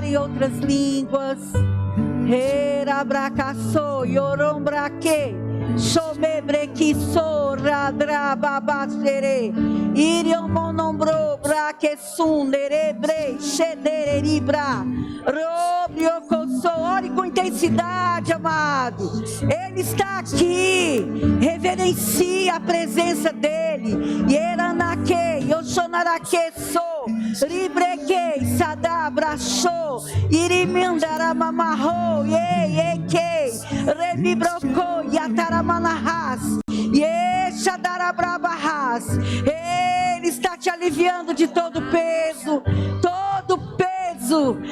em outras línguas. Erabracaço, yorombraque, chomebrequi, soradrababacere, iriomonombro, braquesunderebre, xedereribra, robriocoso. Ore com intensidade, amado. Ele está aqui. Reverencie a presença dele. Yeranaque, yoshonaraque, ribreque, sadabrachou, irimindaramamarro, yeke, remibrocou, yataramanahas, yeshadarabrabahas. Ele está te aliviando de todo peso,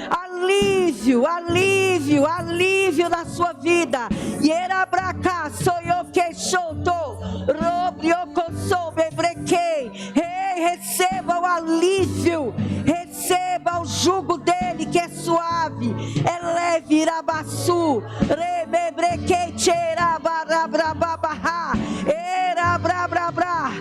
alívio, alívio, alívio na sua vida. Yerabraca, soyoqueixoto, robriocossou, bebrequei. Receba o alívio, receba o jugo dele que é suave, é leve, irabaçu, rebebrequei, tcherabarabrababarra, erabrabrabra,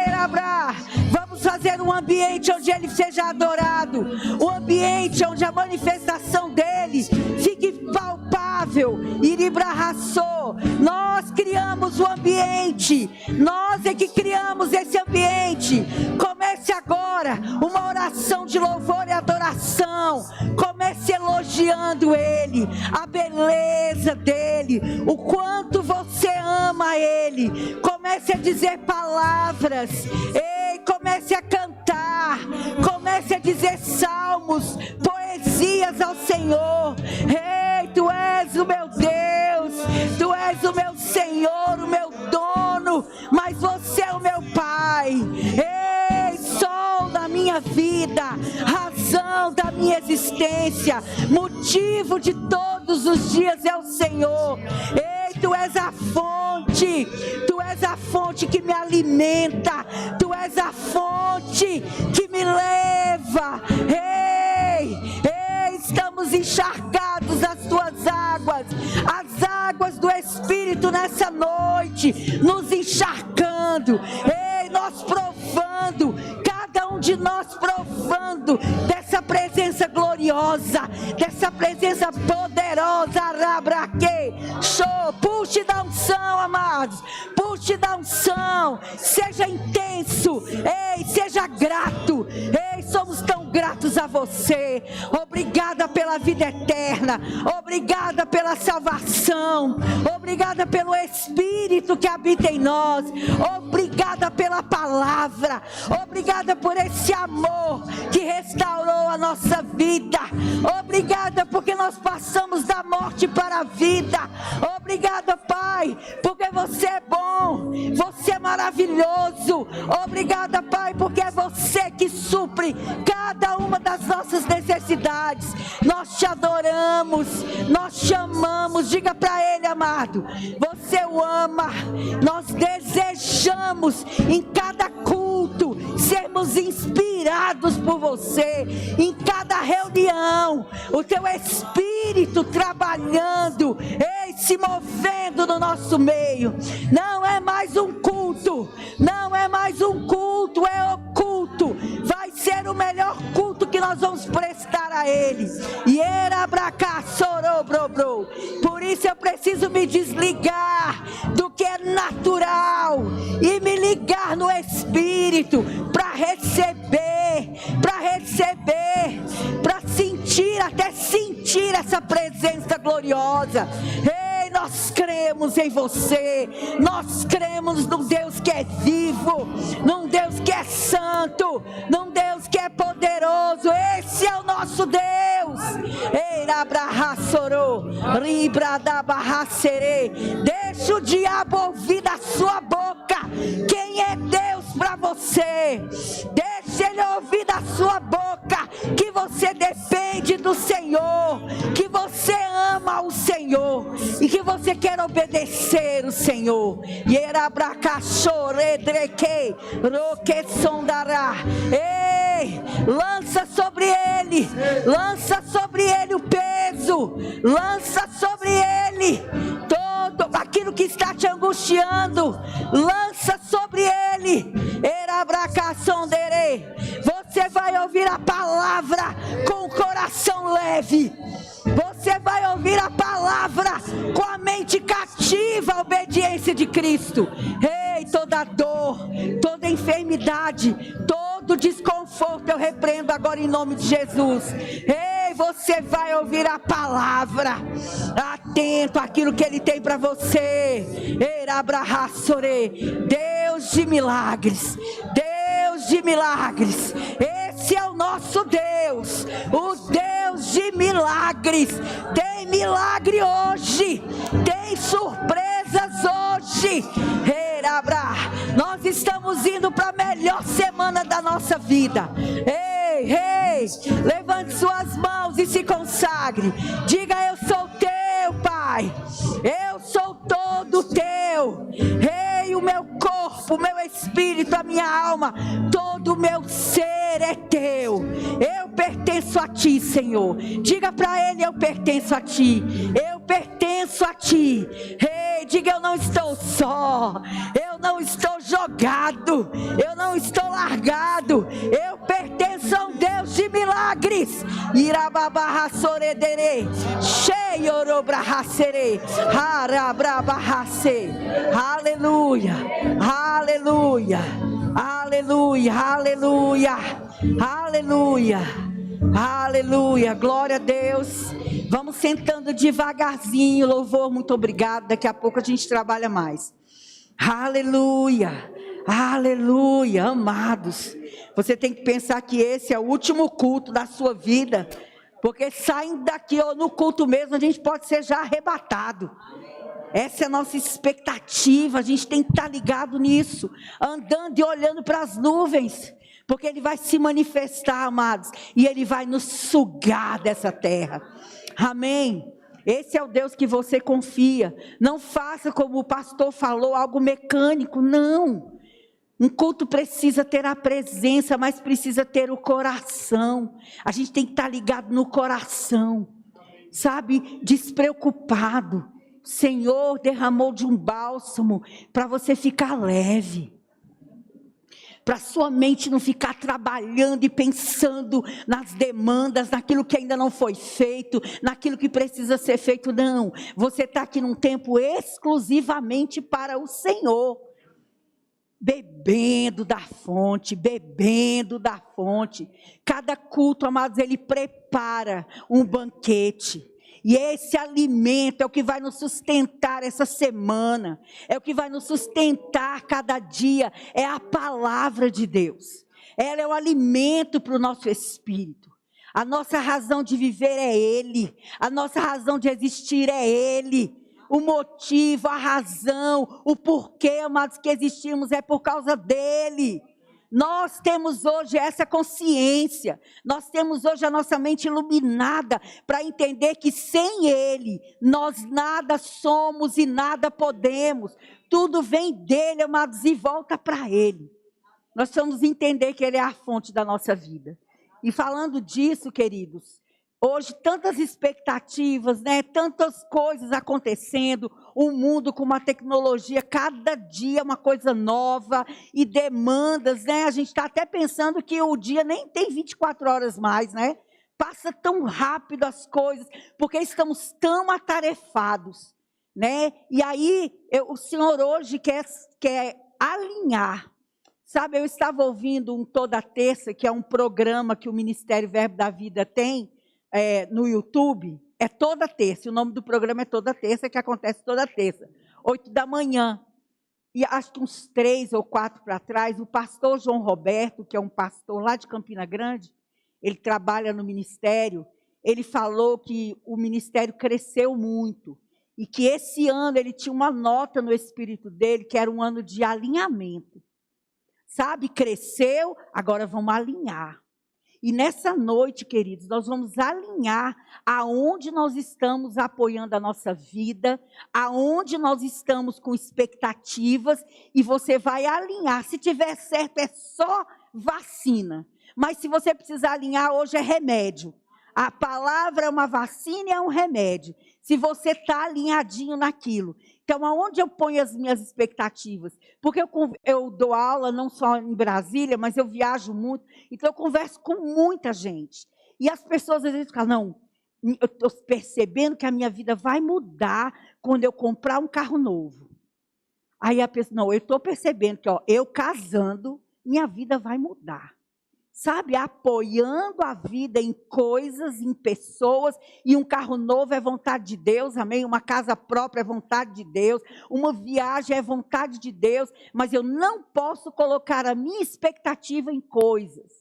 erabra. Vamos fazer um ambiente onde ele seja adorado, um ambiente onde a manifestação dele fique palpável. Iribrarraçou. Nós criamos o ambiente, nós é que criamos esse ambiente. Comece agora uma oração de louvor e adoração. Comece elogiando ele, a beleza dele, o quanto você ama ele. Comece a dizer palavras. Ei, comece a cantar, comece a dizer salmos, poesias ao Senhor. Ei, tu és o meu Deus, tu és o meu Senhor, o meu dono, mas você é o meu Pai. Ei, sol da minha vida, razão da minha existência, motivo de todos os dias é o Senhor. Ei, tu és a fonte, tu és a fonte que me alimenta, tu és a fonte que me leva. Ei, estamos encharcados das tuas águas, as águas do Espírito nessa noite, nos encharcando. Ei, nós provando, cada um de nós provando dessa presença gloriosa, dessa presença poderosa. Arabraque, show, puxe da unção, amados, puxe da unção, seja intenso, ei, seja grato. Ei, somos tão gratos a você. Obrigada pela vida eterna, obrigada pela salvação, obrigada pelo Espírito que habita em nós, obrigada pela palavra, obrigada por esse amor que restaurou a nossa vida, obrigada porque nós passamos da morte para a vida. Obrigada, Pai, porque você é bom, você é maravilhoso. Obrigada, Pai, porque é você que supre cada uma das nossas necessidades. Nós te adoramos, nós te amamos. Diga para ele, amado, você o ama. Nós desejamos em cada culto sermos inspirados por você, em cada reunião, o teu Espírito trabalhando, ei, se movendo no nosso meio. Não é mais um culto, não é mais um culto, é o culto. Vai ser o melhor culto que nós vamos prestar a ele. Por isso eu preciso me desligar do que é natural e me ligar no Espírito para receber, para sentir, até sentir essa presença gloriosa. Ei, nós cremos em você, nós cremos num Deus que é vivo, num Deus que é santo, num Deus que é poderoso. Esse é o nosso Deus. Deixa o diabo ouvir da sua boca quem é Deus para você. Deixa ele ouvir da sua boca que você depende do Senhor, que você ama o Senhor e que você quer obedecer o Senhor. Ei, lança sobre ele o peso, lança sobre ele todo aquilo que está te angustiando, lança sobre ele. Você vai ouvir ouvir a palavra com o coração leve. Você vai ouvir a palavra com a mente cativa à obediência de Cristo. Ei, toda dor, toda enfermidade, todo desconforto eu repreendo agora em nome de Jesus. Ei, você vai ouvir a palavra, atento àquilo que Ele tem para você. Deus de milagres, Deus de milagres, esse é o nosso Deus, o Deus de milagres. Tem milagre hoje, tem surpresas hoje. Nós estamos indo para a melhor semana da nossa vida. Ei, levante suas mãos e se consagre. Diga: eu sou teu, Pai, eu sou todo teu. Ei, o meu corpo, o meu espírito, a minha alma, todo o meu ser é teu. Eu pertenço a ti, Senhor. Diga para Ele: eu pertenço a ti, eu pertenço a ti. Ei, diga: eu não estou só, eu não estou jogado, eu não estou largado, eu pertenço a um Deus de milagres. Irababarrasoredere, cheiorobrahacere, harabrabahase. Aleluia, aleluia, aleluia, aleluia, aleluia, aleluia, glória a Deus. Vamos sentando devagarzinho, louvor, muito obrigado, daqui a pouco a gente trabalha mais. Aleluia, aleluia, amados, você tem que pensar que esse é o último culto da sua vida, porque saindo daqui ou no culto mesmo, a gente pode ser já arrebatado. Essa é a nossa expectativa, a gente tem que estar ligado nisso, andando e olhando para as nuvens, porque Ele vai se manifestar, amados, e Ele vai nos sugar dessa terra. Amém? Esse é o Deus que você confia. Não faça como o pastor falou, algo mecânico, não. Um culto precisa ter a presença, mas precisa ter o coração. A gente tem que estar ligado no coração, sabe, despreocupado. O Senhor derramou de um bálsamo para você ficar leve, para sua mente não ficar trabalhando e pensando nas demandas, naquilo que ainda não foi feito, naquilo que precisa ser feito. Não, você está aqui num tempo exclusivamente para o Senhor, bebendo da fonte, bebendo da fonte. Cada culto, amados, Ele prepara um banquete. E esse alimento é o que vai nos sustentar essa semana, é o que vai nos sustentar cada dia, é a palavra de Deus. Ela é o alimento para o nosso espírito. A nossa razão de viver é Ele, a nossa razão de existir é Ele. O motivo, a razão, o porquê, amados, que existimos é por causa dEle. Nós temos hoje essa consciência, nós temos hoje a nossa mente iluminada para entender que sem Ele, nós nada somos e nada podemos. Tudo vem dEle, amados, e volta para Ele. Nós precisamos entender que Ele é a fonte da nossa vida. E falando disso, queridos, hoje tantas expectativas, né? Tantas coisas acontecendo, um mundo com uma tecnologia, cada dia uma coisa nova e demandas, né? A gente está até pensando que o dia nem tem 24 horas mais, né? Passa tão rápido as coisas, porque estamos tão atarefados, né? E aí, o Senhor hoje quer alinhar. Sabe, eu estava ouvindo um Toda Terça, que é um programa que o Ministério Verbo da Vida tem, no YouTube. É toda terça, o nome do programa é Toda Terça, que acontece toda terça, 8 da manhã. E acho que uns 3 ou 4 para trás, o pastor João Roberto, que é um pastor lá de Campina Grande, ele trabalha no ministério, ele falou que o ministério cresceu muito, e que esse ano ele tinha uma nota no espírito dele, que era um ano de alinhamento. Sabe, cresceu, agora vamos alinhar. E nessa noite, queridos, nós vamos alinhar aonde nós estamos apoiando a nossa vida, aonde nós estamos com expectativas, e você vai alinhar. Se tiver certo, é só vacina. Mas se você precisar alinhar, hoje é remédio. A palavra é uma vacina e é um remédio. Se você está alinhadinho naquilo. Então, Então, aonde eu ponho as minhas expectativas? Porque eu dou aula não só em Brasília, mas eu viajo muito, então eu converso com muita gente. E as pessoas às vezes falam, não, eu estou percebendo que a minha vida vai mudar quando eu comprar um carro novo. Aí a pessoa, não, eu estou percebendo que eu casando, minha vida vai mudar. Sabe, apoiando a vida em coisas, em pessoas, e um carro novo é vontade de Deus, amém? Uma casa própria é vontade de Deus, uma viagem é vontade de Deus, mas eu não posso colocar a minha expectativa em coisas.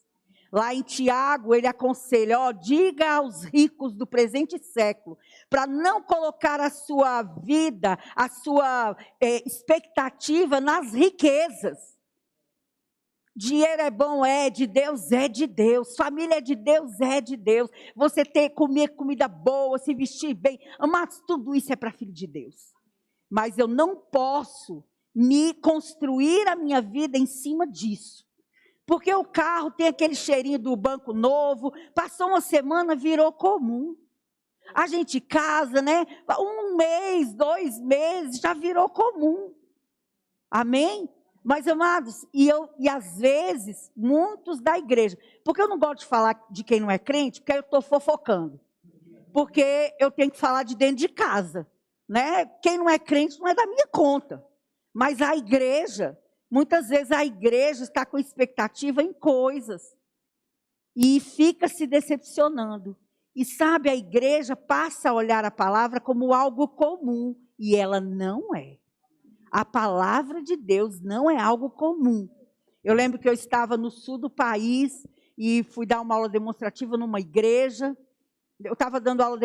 Lá em Tiago, ele aconselha, diga aos ricos do presente século, para não colocar a sua vida, a sua expectativa nas riquezas. Dinheiro é bom, de Deus, é de Deus. Família é de Deus, é de Deus. Você comer comida boa, se vestir bem. Amados, tudo isso é para filho de Deus. Mas eu não posso me construir a minha vida em cima disso. Porque o carro tem aquele cheirinho do banco novo. Passou uma semana, virou comum. A gente casa, né? 1 mês, 2 meses, já virou comum. Amém? Mas, amados, e às vezes, muitos da igreja, porque eu não gosto de falar de quem não é crente, porque eu estou fofocando. Porque eu tenho que falar de dentro de casa, né? Quem não é crente não é da minha conta. Mas a igreja, muitas vezes a igreja está com expectativa em coisas. E fica se decepcionando. E sabe, a igreja passa a olhar a palavra como algo comum, e ela não é. A palavra de Deus não é algo comum. Eu lembro que eu estava no sul do país e fui dar uma aula demonstrativa numa igreja. Eu estava dando aula,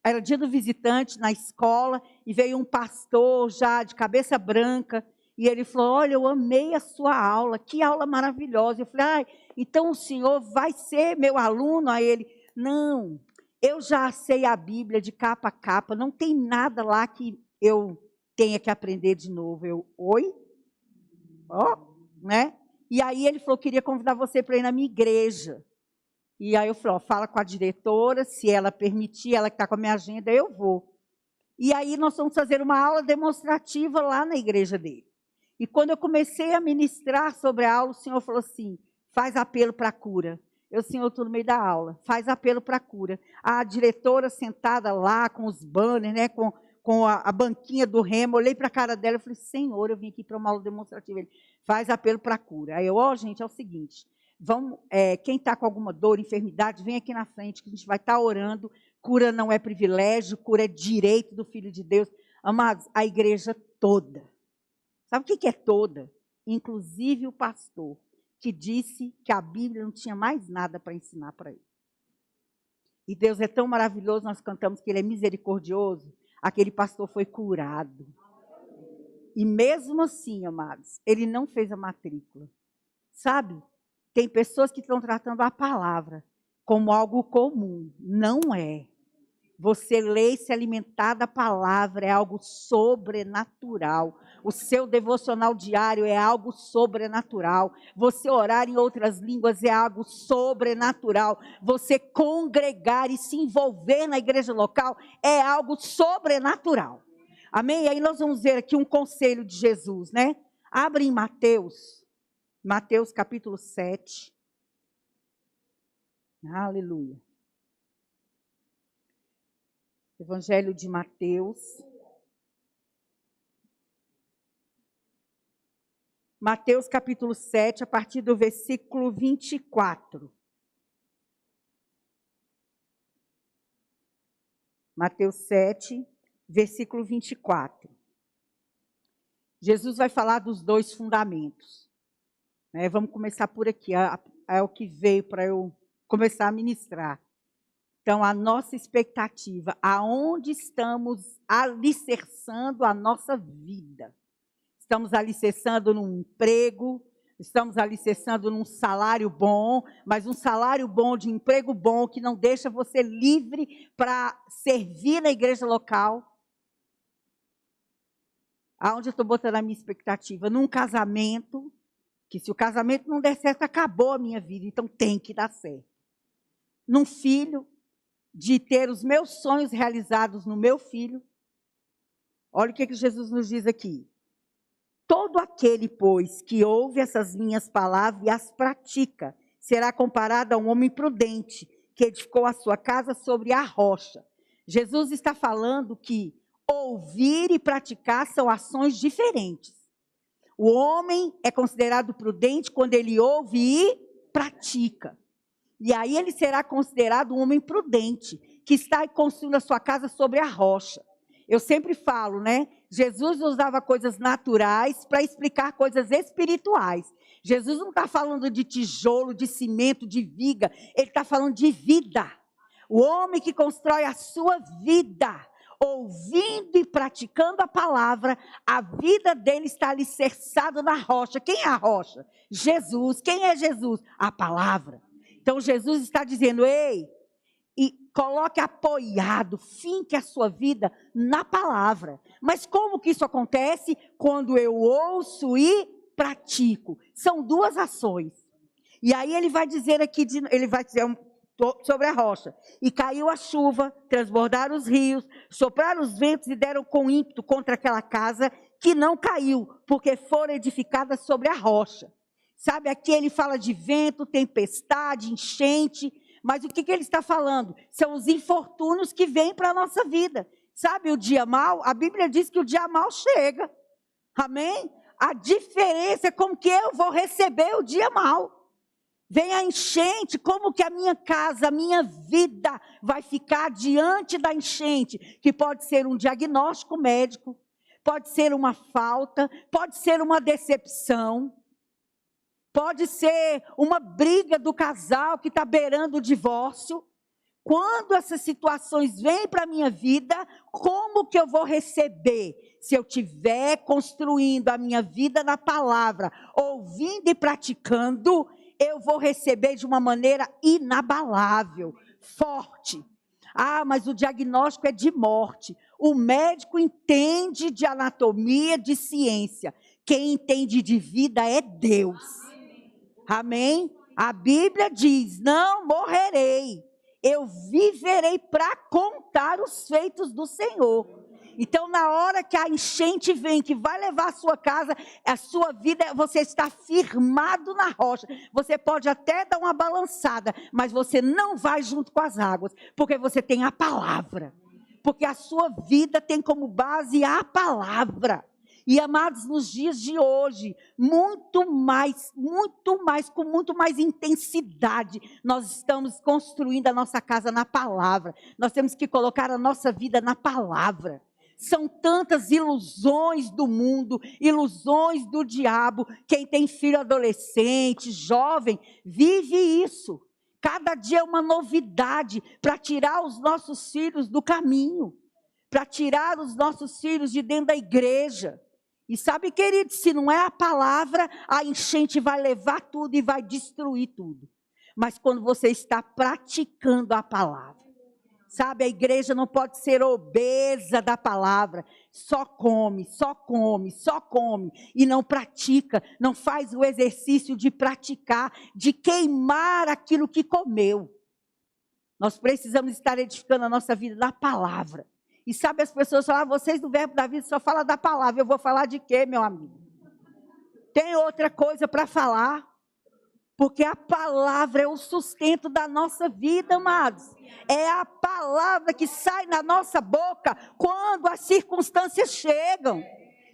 era dia do visitante na escola, e veio um pastor já de cabeça branca, e ele falou, olha, eu amei a sua aula, que aula maravilhosa. Eu falei, então o senhor vai ser meu aluno? Aí ele, não, eu já sei a Bíblia de capa a capa, não tem nada lá que eu tenha que aprender de novo. Eu, oi? Né? E aí ele falou, queria convidar você para ir na minha igreja. E aí eu falei, fala com a diretora, se ela permitir, ela que está com a minha agenda, eu vou. E aí nós vamos fazer uma aula demonstrativa lá na igreja dele. E quando eu comecei a ministrar sobre a aula, o senhor falou assim, faz apelo para a cura. Eu, senhor, estou no meio da aula, faz apelo para a cura. A diretora sentada lá com os banners, né, com a banquinha do remo, olhei para a cara dela e falei, Senhor, eu vim aqui para uma aula demonstrativa. Ele faz apelo para a cura. Aí eu, gente, é o seguinte, vamos, quem está com alguma dor, enfermidade, vem aqui na frente, que a gente vai estar orando. Cura não é privilégio, cura é direito do Filho de Deus. Amados, a igreja toda, sabe o que é toda? Inclusive o pastor, que disse que a Bíblia não tinha mais nada para ensinar para ele. E Deus é tão maravilhoso, nós cantamos que Ele é misericordioso. Aquele pastor foi curado. E mesmo assim, amados, ele não fez a matrícula. Sabe? Tem pessoas que estão tratando a palavra como algo comum. Não é. Você ler e se alimentar da palavra é algo sobrenatural. O seu devocional diário é algo sobrenatural. Você orar em outras línguas é algo sobrenatural. Você congregar e se envolver na igreja local é algo sobrenatural. Amém? E aí nós vamos ver aqui um conselho de Jesus, né? Abre em Mateus capítulo 7. Aleluia. Evangelho de Mateus. Mateus capítulo 7, a partir do versículo 24. Mateus 7, versículo 24. Jesus vai falar dos 2 fundamentos. Vamos começar por aqui, é o que veio para eu começar a ministrar. Então, a nossa expectativa, aonde estamos alicerçando a nossa vida? Estamos alicerçando num emprego, estamos alicerçando num salário bom, mas um salário bom, de emprego bom, que não deixa você livre para servir na igreja local. Aonde eu estou botando a minha expectativa? Num casamento, que se o casamento não der certo, acabou a minha vida, então tem que dar certo. Num filho, de ter os meus sonhos realizados no meu filho. Olha o que Jesus nos diz aqui. Todo aquele, pois, que ouve essas minhas palavras e as pratica, será comparado a um homem prudente, que edificou a sua casa sobre a rocha. Jesus está falando que ouvir e praticar são ações diferentes. O homem é considerado prudente quando ele ouve e pratica. E aí ele será considerado um homem prudente, que está construindo a sua casa sobre a rocha. Eu sempre falo, né? Jesus usava coisas naturais para explicar coisas espirituais. Jesus não está falando de tijolo, de cimento, de viga. Ele está falando de vida. O homem que constrói a sua vida, ouvindo e praticando a palavra, a vida dele está alicerçada na rocha. Quem é a rocha? Jesus. Quem é Jesus? A palavra. Então Jesus está dizendo, ei, e coloque apoiado, finque a sua vida na palavra. Mas como que isso acontece? Quando eu ouço e pratico. São duas ações. E aí ele vai dizer aqui, ele vai dizer sobre a rocha. E caiu a chuva, transbordaram os rios, sopraram os ventos e deram com ímpeto contra aquela casa que não caiu, porque foram edificadas sobre a rocha. Sabe, aqui ele fala de vento, tempestade, enchente, mas o que ele está falando? São os infortúnios que vêm para a nossa vida. Sabe, o dia mau, a Bíblia diz que o dia mau chega. Amém? A diferença é como que eu vou receber o dia mau. Vem a enchente, como que a minha casa, a minha vida vai ficar diante da enchente? Que pode ser um diagnóstico médico, pode ser uma falta, pode ser uma decepção. Pode ser uma briga do casal que está beirando o divórcio. Quando essas situações vêm para a minha vida, como que eu vou receber? Se eu estiver construindo a minha vida na palavra, ouvindo e praticando, eu vou receber de uma maneira inabalável, forte. Ah, mas o diagnóstico é de morte. O médico entende de anatomia, de ciência. Quem entende de vida é Deus. Amém? A Bíblia diz, não morrerei, eu viverei para contar os feitos do Senhor. Então, na hora que a enchente vem, que vai levar a sua casa, a sua vida, você está firmado na rocha. Você pode até dar uma balançada, mas você não vai junto com as águas, porque você tem a palavra. Porque a sua vida tem como base a palavra. E amados, nos dias de hoje, com muito mais intensidade, nós estamos construindo a nossa casa na palavra. Nós temos que colocar a nossa vida na palavra. São tantas ilusões do mundo, ilusões do diabo. Quem tem filho adolescente, jovem, vive isso. Cada dia é uma novidade para tirar os nossos filhos do caminho, para tirar os nossos filhos de dentro da igreja. E sabe, querido, se não é a palavra, a enchente vai levar tudo e vai destruir tudo. Mas quando você está praticando a palavra, sabe, a igreja não pode ser obesa da palavra, só come, e não pratica, não faz o exercício de praticar, de queimar aquilo que comeu. Nós precisamos estar edificando a nossa vida na palavra. E sabe, as pessoas falam, vocês do Verbo da Vida só falam da palavra. Eu vou falar de quê, meu amigo? Tem outra coisa para falar? Porque a palavra é o sustento da nossa vida, amados. É a palavra que sai na nossa boca quando as circunstâncias chegam.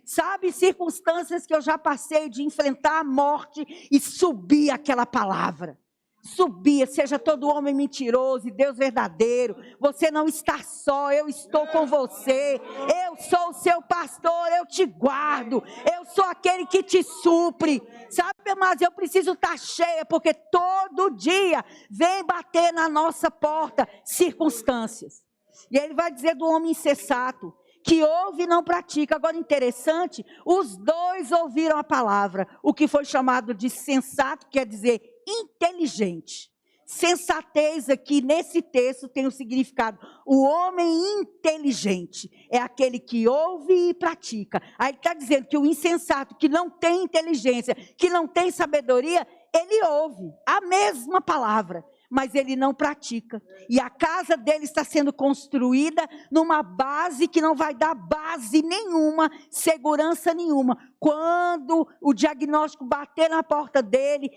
Sabe, circunstâncias que eu já passei de enfrentar a morte e subir aquela palavra. Subia, seja todo homem mentiroso e Deus verdadeiro, você não está só, eu estou com você, eu sou o seu pastor, eu te guardo, eu sou aquele que te supre, sabe, mas eu preciso estar cheia, porque todo dia vem bater na nossa porta circunstâncias, e ele vai dizer do homem insensato, que ouve e não pratica. Agora interessante, os dois ouviram a palavra, o que foi chamado de sensato, quer dizer inteligente. Sensatez aqui nesse texto tem o significado, o homem inteligente é aquele que ouve e pratica. Aí ele está dizendo que o insensato, que não tem inteligência, que não tem sabedoria, ele ouve a mesma palavra, mas ele não pratica. E a casa dele está sendo construída numa base que não vai dar base nenhuma, segurança nenhuma. Quando o diagnóstico bater na porta dele,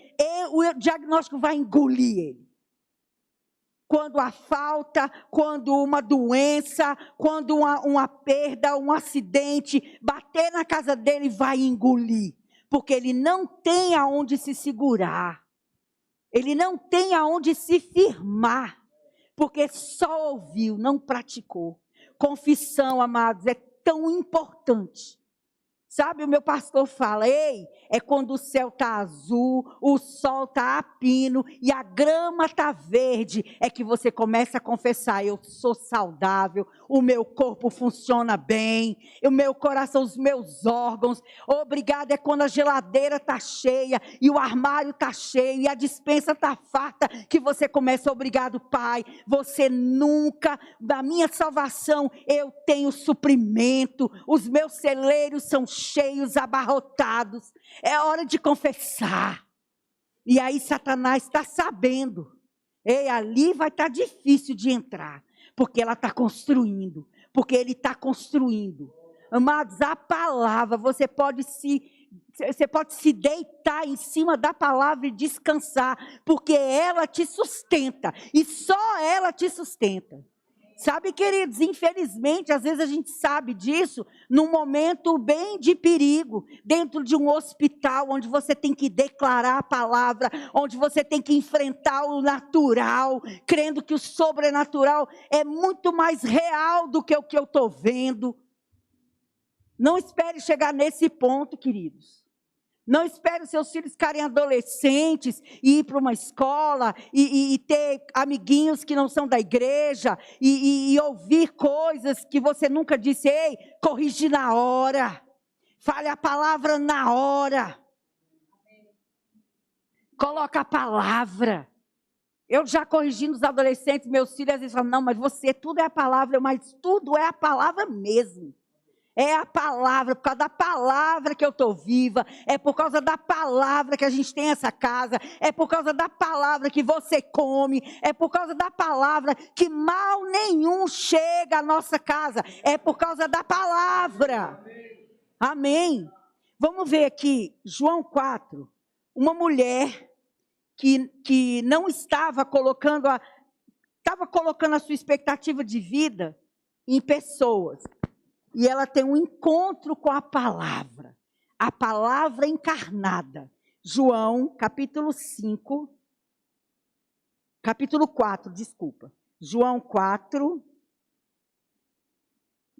o diagnóstico vai engolir ele. Quando a falta, quando uma doença, quando uma perda, um acidente bater na casa dele, vai engolir. Porque ele não tem aonde se segurar. Ele não tem aonde se firmar. Porque só ouviu, não praticou. Confissão, amados, é tão importante. Sabe, o meu pastor fala, ei, é quando o céu está azul, o sol está a pino e a grama está verde, é que você começa a confessar, eu sou saudável, o meu corpo funciona bem, o meu coração, os meus órgãos, obrigado, é quando a geladeira está cheia e o armário está cheio e a despensa está farta, que você começa, obrigado Pai, você nunca, da minha salvação, eu tenho suprimento, os meus celeiros são cheios, abarrotados, é hora de confessar, e aí Satanás está sabendo, ei, ali vai estar difícil de entrar, porque ela está construindo, porque ele está construindo, amados, a palavra, você pode se deitar em cima da palavra e descansar, porque ela te sustenta, e só ela te sustenta. Sabe, queridos, infelizmente, às vezes a gente sabe disso num momento bem de perigo, dentro de um hospital, onde você tem que declarar a palavra, onde você tem que enfrentar o natural, crendo que o sobrenatural é muito mais real do que o que eu estou vendo. Não espere chegar nesse ponto, queridos. Não espere os seus filhos ficarem adolescentes e ir para uma escola e ter amiguinhos que não são da igreja e ouvir coisas que você nunca disse. Ei, corrige na hora. Fale a palavra na hora. Coloca a palavra. Eu já corrigindo os adolescentes, meus filhos, às vezes falam, não, mas você, tudo é a palavra, mas tudo é a palavra mesmo. É a palavra, por causa da palavra que eu estou viva, é por causa da palavra que a gente tem essa casa, é por causa da palavra que você come, é por causa da palavra que mal nenhum chega à nossa casa, é por causa da palavra. Amém. Vamos ver aqui, João 4, uma mulher que não estava colocando a sua expectativa de vida em pessoas. E ela tem um encontro com a palavra encarnada. João, capítulo 4, desculpa. João 4.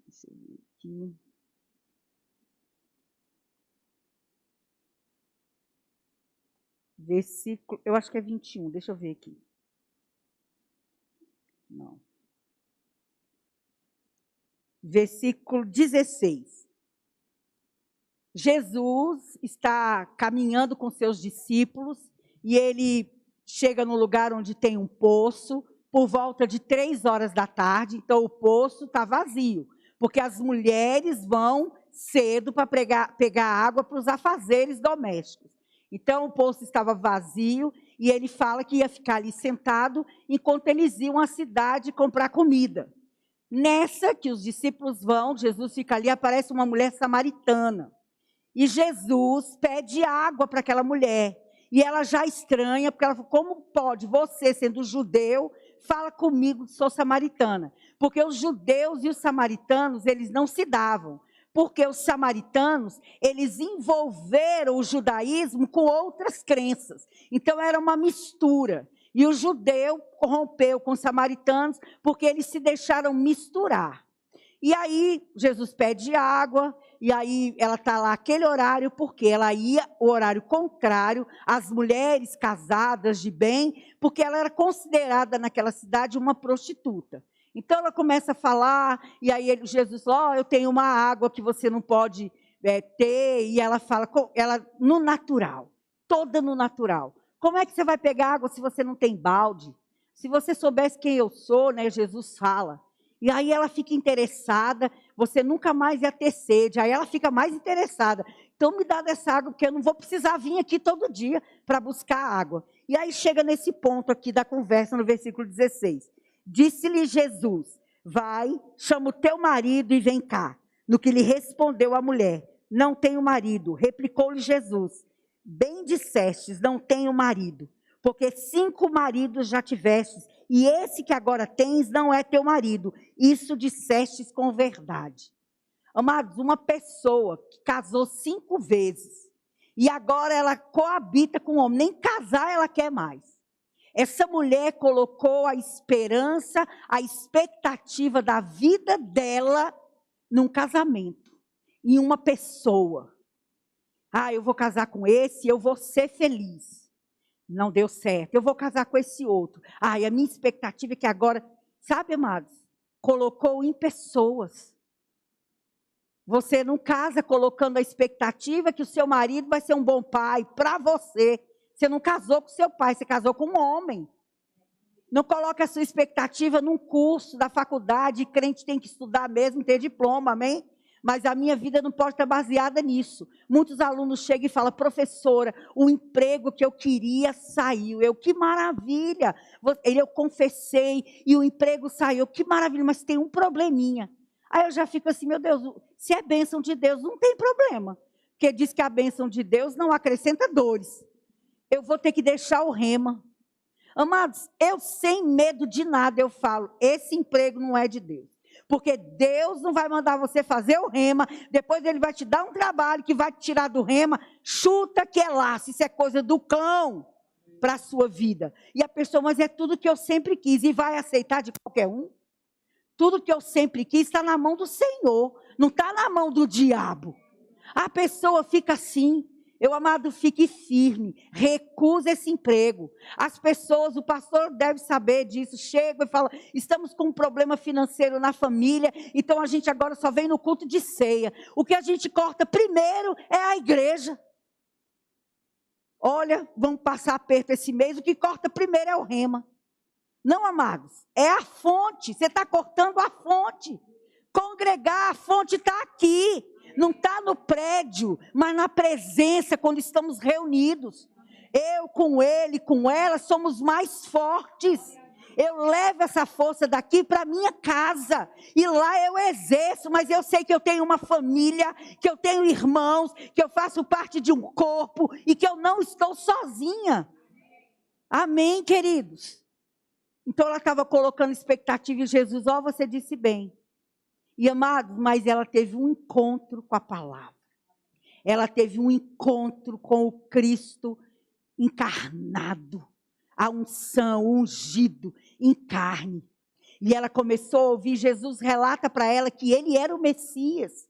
Deixa eu ver aqui. Versículo, eu acho que é 21, deixa eu ver aqui. Não. Versículo 16. Jesus está caminhando com seus discípulos e ele chega no lugar onde tem um poço por volta de 3 horas da tarde, então o poço está vazio, porque as mulheres vão cedo para pegar água para os afazeres domésticos. Então o poço estava vazio e ele fala que ia ficar ali sentado enquanto eles iam à cidade comprar comida. Nessa que os discípulos vão, Jesus fica ali, aparece uma mulher samaritana. E Jesus pede água para aquela mulher. E ela já estranha, porque ela falou, como pode você, sendo judeu, fala comigo que sou samaritana? Porque os judeus e os samaritanos, eles não se davam. Porque os samaritanos, eles envolveram o judaísmo com outras crenças. Então era uma mistura. E o judeu rompeu com os samaritanos porque eles se deixaram misturar. E aí Jesus pede água, e aí ela está lá aquele horário, porque ela ia o horário contrário às mulheres casadas de bem, porque ela era considerada naquela cidade uma prostituta. Então ela começa a falar, e aí Jesus fala, eu tenho uma água que você não pode ter, e ela fala, ela no natural, toda no natural. Como é que você vai pegar água se você não tem balde? Se você soubesse quem eu sou, né, Jesus fala. E aí ela fica interessada, você nunca mais ia ter sede, aí ela fica mais interessada. Então me dá dessa água, porque eu não vou precisar vir aqui todo dia para buscar água. E aí chega nesse ponto aqui da conversa, no versículo 16. Disse-lhe Jesus, vai, chama o teu marido e vem cá. No que lhe respondeu a mulher, não tenho marido. Replicou-lhe Jesus, bem dissestes, não tenho marido, porque 5 maridos já tivestes, e esse que agora tens não é teu marido. Isso dissestes com verdade. Amados, uma pessoa que casou 5 vezes, e agora ela coabita com um homem, nem casar ela quer mais. Essa mulher colocou a esperança, a expectativa da vida dela num casamento, em uma pessoa. Ah, eu vou casar com esse, eu vou ser feliz. Não deu certo, eu vou casar com esse outro. Ah, e a minha expectativa é que agora, sabe, amados, colocou em pessoas. Você não casa colocando a expectativa que o seu marido vai ser um bom pai para você. Você não casou com seu pai, você casou com um homem. Não coloque a sua expectativa num curso da faculdade, crente tem que estudar mesmo, ter diploma, amém? Mas a minha vida não pode estar baseada nisso. Muitos alunos chegam e falam, professora, o emprego que eu queria saiu. Que maravilha. Eu confessei e o emprego saiu. Que maravilha, mas tem um probleminha. Aí eu já fico assim, meu Deus, se é bênção de Deus, não tem problema. Porque diz que a bênção de Deus não acrescenta dores. Eu vou ter que deixar o rema. Amados, eu sem medo de nada, eu falo, esse emprego não é de Deus. Porque Deus não vai mandar você fazer o rema, depois Ele vai te dar um trabalho que vai te tirar do rema, chuta que é laço, isso é coisa do cão para a sua vida. E a pessoa, mas é tudo que eu sempre quis, e vai aceitar de qualquer um? Tudo que eu sempre quis está na mão do Senhor, não está na mão do diabo. A pessoa fica assim. Eu, amado, fique firme, recusa esse emprego. As pessoas, o pastor deve saber disso, chega e fala, estamos com um problema financeiro na família, então a gente agora só vem no culto de ceia. O que a gente corta primeiro é a igreja. Olha, vamos passar aperto esse mês, o que corta primeiro é o rema. Não, amados, é a fonte, você está cortando a fonte. Congregar, a fonte está aqui. Não está no prédio, mas na presença, quando estamos reunidos. Eu com ele, com ela, somos mais fortes. Eu levo essa força daqui para a minha casa. E lá eu exerço, mas eu sei que eu tenho uma família, que eu tenho irmãos, que eu faço parte de um corpo e que eu não estou sozinha. Amém, queridos? Então ela estava colocando expectativa em Jesus. Ó, você disse bem. E amados, mas ela teve um encontro com a palavra. Ela teve um encontro com o Cristo encarnado. A unção, o ungido em carne. E ela começou a ouvir, Jesus relata para ela que ele era o Messias.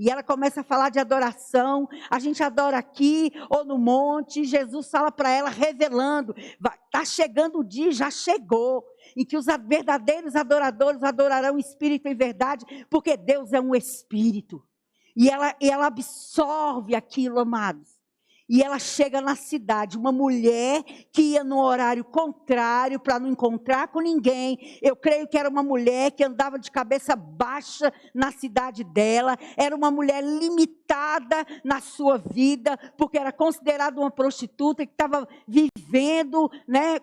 E ela começa a falar de adoração. A gente adora aqui ou no monte. Jesus fala para ela, revelando. Está chegando o dia, já chegou. Em que os verdadeiros adoradores adorarão o Espírito em verdade. Porque Deus é um Espírito. E ela absorve aquilo, amados. E ela chega na cidade, uma mulher que ia no horário contrário para não encontrar com ninguém. Eu creio que era uma mulher que andava de cabeça baixa na cidade dela. Era uma mulher limitada na sua vida, porque era considerada uma prostituta que estava vivendo, né,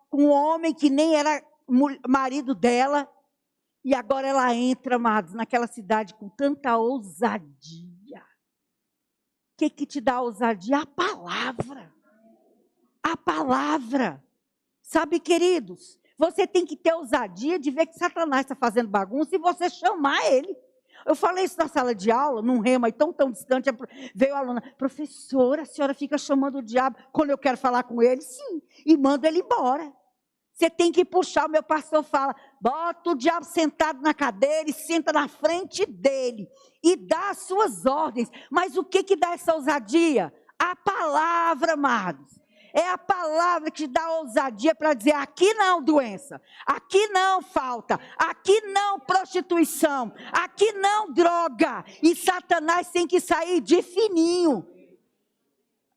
com um homem que nem era marido dela. E agora ela entra, amados, naquela cidade com tanta ousadia. O que te dá ousadia? A palavra. A palavra. Sabe, queridos, você tem que ter ousadia de ver que Satanás está fazendo bagunça e você chamar ele. Eu falei isso na sala de aula, num rema aí tão distante, veio a aluna, professora, a senhora fica chamando o diabo quando eu quero falar com ele? Sim, e manda ele embora. Você tem que puxar, o meu pastor fala, bota o diabo sentado na cadeira e senta na frente dele. E dá as suas ordens. Mas o que dá essa ousadia? A palavra, amados. É a palavra que dá ousadia para dizer, aqui não doença, aqui não falta, aqui não prostituição, aqui não droga. E Satanás tem que sair de fininho.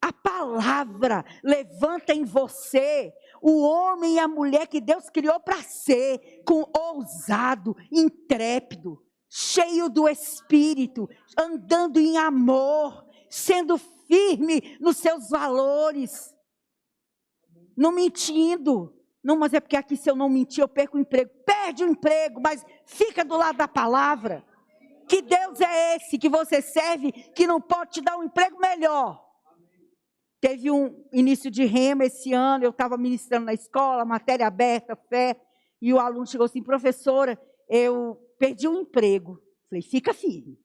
A palavra levanta em você o homem e a mulher que Deus criou para ser, com ousado, intrépido, cheio do Espírito, andando em amor, sendo firme nos seus valores, não mentindo. Não, mas é porque aqui se eu não mentir eu perco o emprego. Perde o emprego, mas fica do lado da palavra. Que Deus é esse que você serve, que não pode te dar um emprego melhor? Teve um início de rema esse ano, eu estava ministrando na escola, matéria aberta, fé, e o aluno chegou assim: professora, eu perdi um emprego. Falei: fica firme,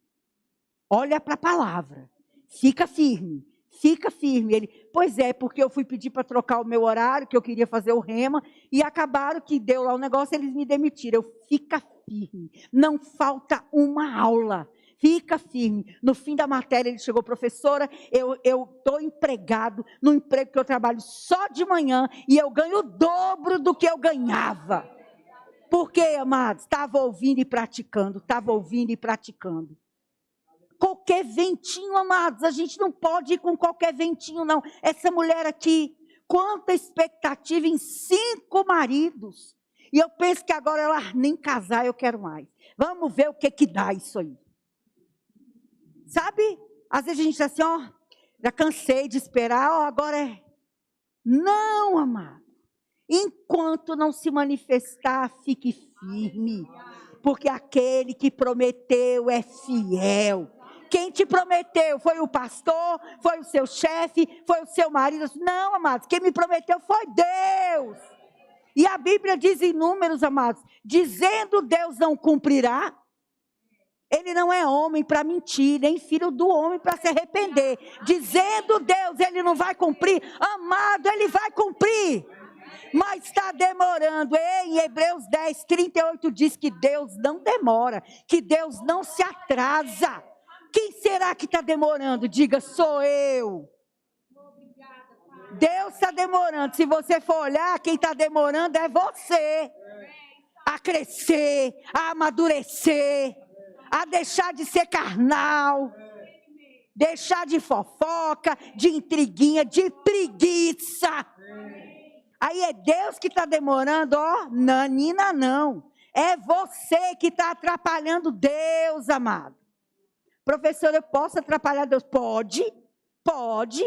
olha para a palavra, fica firme. Fica firme. Ele: pois é, porque eu fui pedir para trocar o meu horário, que eu queria fazer o rema, e acabaram que deu lá o negócio, eles me demitiram. Eu: fica firme, não falta uma aula, fica firme. No fim da matéria ele chegou: professora, eu estou empregado no emprego que eu trabalho só de manhã, e eu ganho o dobro do que eu ganhava. Por quê, amados? Estava ouvindo e praticando, estava ouvindo e praticando. Qualquer ventinho, amados, a gente não pode ir com qualquer ventinho, não. Essa mulher aqui, quanta expectativa em 5 maridos. E eu penso que agora ela nem casar eu quero mais. Vamos ver o que dá isso aí. Sabe? Às vezes a gente diz assim: ó, já cansei de esperar, ó, agora é. Não, amado. Enquanto não se manifestar, fique firme. Porque aquele que prometeu é fiel. Quem te prometeu? Foi o pastor? Foi o seu chefe? Foi o seu marido? Não, amados, quem me prometeu foi Deus. E a Bíblia diz em Números, amados, dizendo Deus não cumprirá. Ele não é homem para mentir, nem filho do homem para se arrepender. Dizendo Deus, ele não vai cumprir. Amado, ele vai cumprir. Mas está demorando. Em Hebreus 10, 38 diz que Deus não demora, que Deus não se atrasa. Quem será que está demorando? Diga: sou eu. Deus está demorando. Se você for olhar, quem está demorando é você. A crescer, a amadurecer, a deixar de ser carnal, deixar de fofoca, de intriguinha, de preguiça. Aí é Deus que está demorando, ó, nanina não. É você que está atrapalhando Deus, amado. Professor, eu posso atrapalhar Deus? Pode, pode.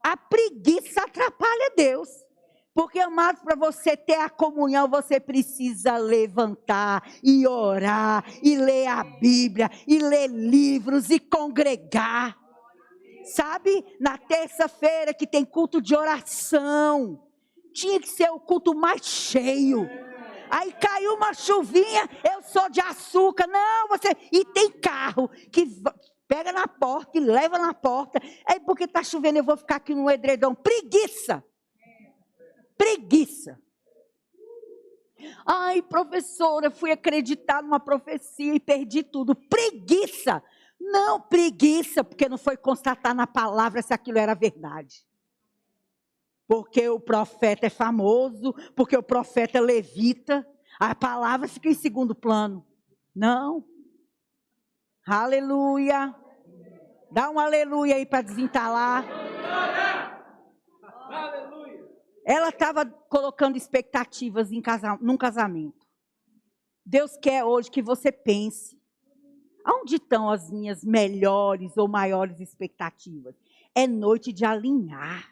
A preguiça atrapalha Deus. Porque, amado, para você ter a comunhão, você precisa levantar e orar, e ler a Bíblia, e ler livros, e congregar. Sabe, na terça-feira que tem culto de oração, tinha que ser o culto mais cheio. Aí caiu uma chuvinha, eu sou de açúcar. Não, você... E tem carro que pega na porta e leva na porta. É porque está chovendo, eu vou ficar aqui no edredom. Preguiça. Preguiça. Ai, professora, fui acreditar numa profecia e perdi tudo. Preguiça. Não, preguiça, porque não foi constatar na palavra se aquilo era verdade. Porque o profeta é famoso, porque o profeta é levita, a palavra fica em segundo plano. Não. Aleluia. Dá um aleluia aí para desentalar. Aleluia. Ela estava colocando expectativas num casamento. Deus quer hoje que você pense: aonde estão as minhas melhores ou maiores expectativas? É noite de alinhar.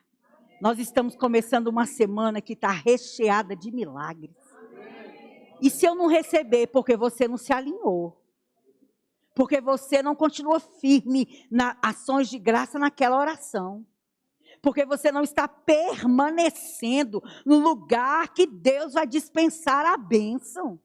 Nós estamos começando uma semana que está recheada de milagres. E se eu não receber, porque você não se alinhou, porque você não continua firme nas ações de graça naquela oração, porque você não está permanecendo no lugar que Deus vai dispensar a bênção.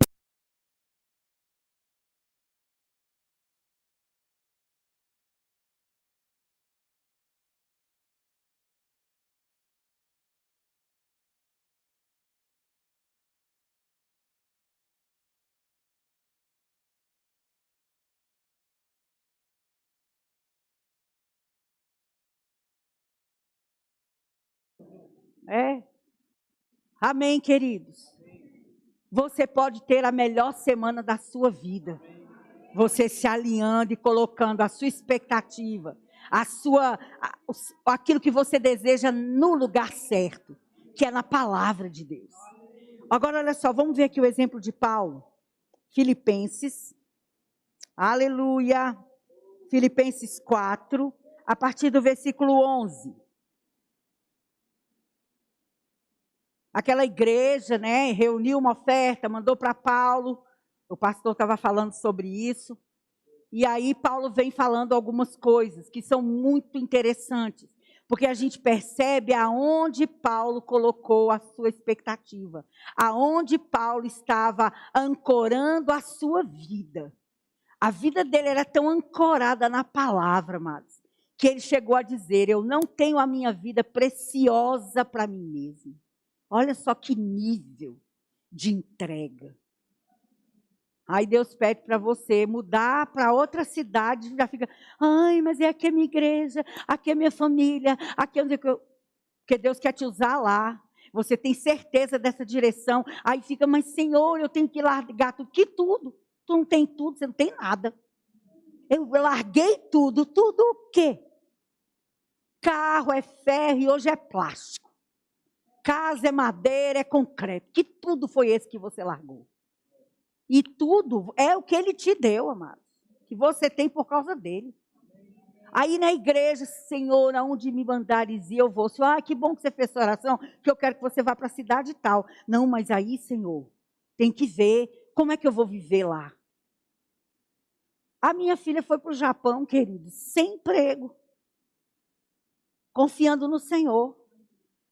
É. Amém, queridos? Você pode ter a melhor semana da sua vida. Você se alinhando e colocando a sua expectativa, aquilo que você deseja no lugar certo. que é na palavra de Deus. Agora, olha só, vamos ver aqui o exemplo de Paulo. Filipenses, aleluia, Filipenses 4, a partir do versículo 11. Aquela igreja, né, reuniu uma oferta, mandou para Paulo, o pastor estava falando sobre isso, e aí Paulo vem falando algumas coisas que são muito interessantes, porque a gente percebe aonde Paulo colocou a sua expectativa, aonde Paulo estava ancorando a sua vida. A vida dele era tão ancorada na palavra, amados, que ele chegou a dizer: eu não tenho a minha vida preciosa para mim mesmo. Olha só que nível de entrega. Aí Deus pede para você mudar para outra cidade, já fica, ai, mas é aqui a minha igreja, aqui é a minha família, aqui é onde eu... Porque Deus quer te usar lá. Você tem certeza dessa direção. Aí fica, mas Senhor, eu tenho que largar tudo. Que tudo? Tu não tem tudo, você não tem nada. Eu larguei tudo. Tudo o quê? Carro é ferro e hoje é plástico. Casa é madeira, é concreto. Que tudo foi esse que você largou? E tudo é o que ele te deu, amado. Que você tem por causa dele. Aí na igreja, Senhor, aonde me mandares ir, eu vou. Senhor, ah, que bom que você fez essa oração, que eu quero que você vá para a cidade e tal. Não, mas aí, Senhor, tem que ver como é que eu vou viver lá. A minha filha foi para o Japão, querido, sem emprego. Confiando no Senhor.